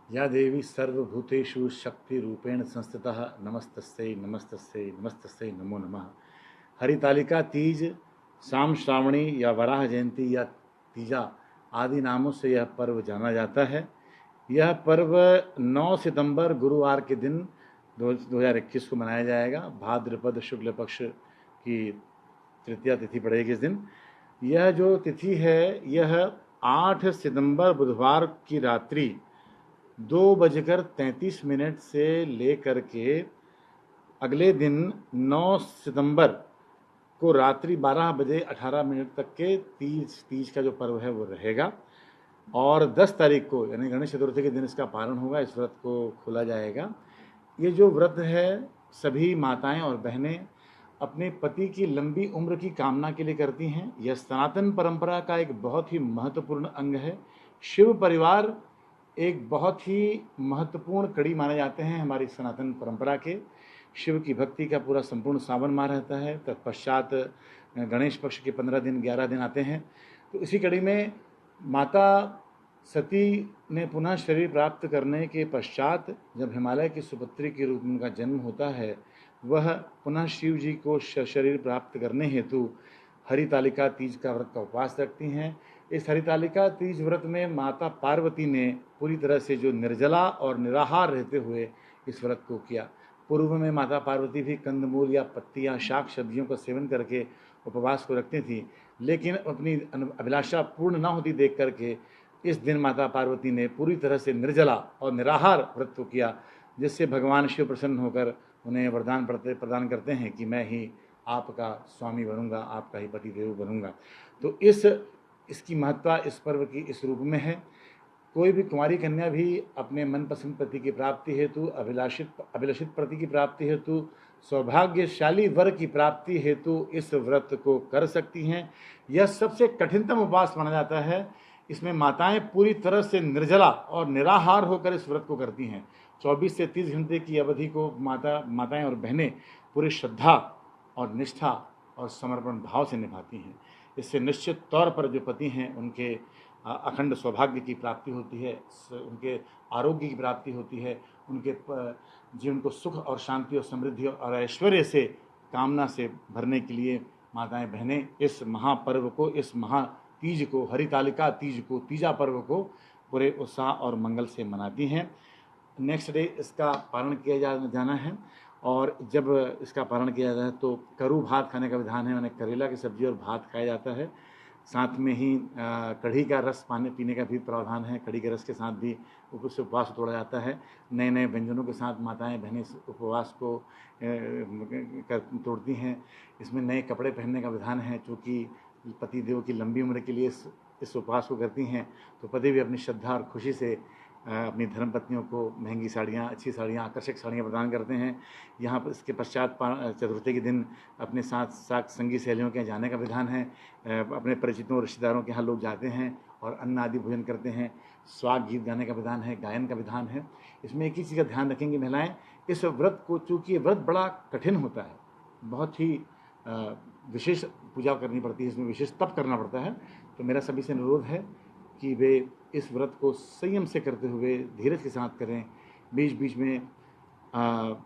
या देवी सर्वभूतेषु शक्तिरूपेण संस्थितः नमस्तस्यै नमस्तस्यै नमस्तस्यै नमो नमः। हरितालिका तीज, शाम श्रावणी या वराह जयंती या तीजा आदि नामों से यह पर्व जाना जाता है। यह पर्व 9 सितंबर गुरुवार के दिन 2021 को मनाया जाएगा। भाद्रपद शुक्ल पक्ष की तृतीया तिथि पड़ेगी इस दिन। यह जो तिथि है यह 8 सितंबर बुधवार की रात्रि 2:33 से लेकर के अगले दिन 9 सितंबर को रात्रि 12:18 तक के तीज का जो पर्व है वो रहेगा। और 10 तारीख को यानी गणेश चतुर्थी के दिन इसका पारण होगा। इस व्रत को खोला जाएगा। ये जो व्रत है सभी माताएं और बहनें अपने पति की लंबी उम्र की कामना के लिए करती हैं। यह सनातन परंपरा का एक बहुत ही महत्वपूर्ण अंग है। शिव परिवार एक बहुत ही महत्वपूर्ण कड़ी माने जाते हैं हमारी सनातन परंपरा के। शिव की भक्ति का पूरा संपूर्ण सावन माह रहता है। तत्पश्चात गणेश पक्ष के 15 दिन 11 दिन आते हैं। तो इसी कड़ी में माता सती ने पुनः शरीर प्राप्त करने के पश्चात जब हिमालय की सुपुत्री के रूप में उनका जन्म होता है, वह पुनः शिव जी को शरीर प्राप्त करने हेतु हरितालिका तीज का व्रत का उपवास रखती हैं। इस हरितालिका तीज व्रत में माता पार्वती ने पूरी तरह से जो निर्जला और निराहार रहते हुए इस व्रत को किया। पूर्व में माता पार्वती भी कंदमूल या पत्तियाँ शाक सब्जियों का सेवन करके उपवास को रखती थी, लेकिन अपनी अभिलाषा पूर्ण न होती देख करके इस दिन माता पार्वती ने पूरी तरह से निर्जला और निराहार व्रत को किया, जिससे भगवान शिव प्रसन्न होकर उन्हें वरदान प्रदान करते हैं कि मैं ही आपका स्वामी बनूंगा, आपका ही पति देव बनूंगा। तो इसकी महत्ता इस पर्व की इस रूप में है। कोई भी कुंवारी कन्या भी अपने मनपसंद पति की प्राप्ति हेतु, अभिलषित पति की प्राप्ति हेतु, सौभाग्यशाली वर की प्राप्ति हेतु इस व्रत को कर सकती हैं। यह सबसे कठिनतम उपवास माना जाता है। इसमें माताएं पूरी तरह से निर्जला और निराहार होकर इस व्रत को करती हैं। 24 से 30 घंटे की अवधि को माताएं और बहनें पूरी श्रद्धा और निष्ठा और समर्पण भाव से निभाती हैं। इससे निश्चित तौर पर जो पति हैं उनके अखंड सौभाग्य की प्राप्ति होती है, उनके आरोग्य की प्राप्ति होती है, उनके जीवन को सुख और शांति और समृद्धि और ऐश्वर्य से कामना से भरने के लिए माताएं बहनें इस महापर्व को, इस महातीज को, हरितालिका तीज को, तीजा पर्व को पूरे उत्साह और मंगल से मनाती हैं। नेक्स्ट डे इसका पारण किया जाना है। और जब इसका पारण किया जाता है तो करू भात खाने का विधान है, यानी करेला की सब्जी और भात खाया जाता है। साथ में ही कढ़ी का रस पीने का भी प्रावधान है। कढ़ी के रस के साथ भी उससे उपवास तोड़ा जाता है। नए नए व्यंजनों के साथ माताएं बहनें इस उपवास को तोड़ती हैं। इसमें नए कपड़े पहनने का विधान है, चूँकि पति देव की लंबी उम्र के लिए इस उपवास को करती हैं। तो पति भी अपनी श्रद्धा और खुशी से अपनी धर्मपत्नियों को महंगी साड़ियाँ, अच्छी साड़ियाँ, आकर्षक साड़ियाँ प्रदान करते हैं। यहाँ पर इसके पश्चात चतुर्थी के दिन अपने साथ संगी सहेलियों के यहाँ जाने का विधान है। अपने परिचितों रिश्तेदारों के यहाँ लोग जाते हैं और अन्न आदि भोजन करते हैं। स्वाग गीत गाने का विधान है, गायन का विधान है। इसमें एक ही चीज़ का ध्यान रखेंगी महिलाएं, इस व्रत को, चूँकि ये व्रत बड़ा कठिन होता है, बहुत ही विशेष पूजा करनी पड़ती है, इसमें विशेष तप करना पड़ता है। तो मेरा सभी से अनुरोध है कि वे इस व्रत को संयम से करते हुए धीरज के साथ करें। बीच बीच में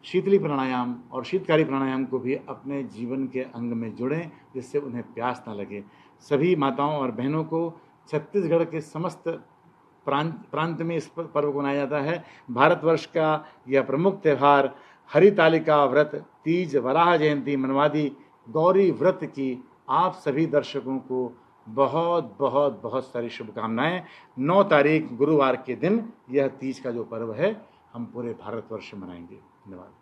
शीतली प्राणायाम और शीतकारी प्राणायाम को भी अपने जीवन के अंग में जोड़ें, जिससे उन्हें प्यास ना लगे। सभी माताओं और बहनों को छत्तीसगढ़ के समस्त प्रांत में इस पर्व को मनाया जाता है। भारतवर्ष का यह प्रमुख त्यौहार हरितालिका व्रत, तीज, वराह जयंती, मनवादी गौरी व्रत की आप सभी दर्शकों को बहुत बहुत बहुत सारी शुभकामनाएं। 9 तारीख गुरुवार के दिन यह तीज का जो पर्व है हम पूरे भारतवर्ष में मनाएंगे। धन्यवाद।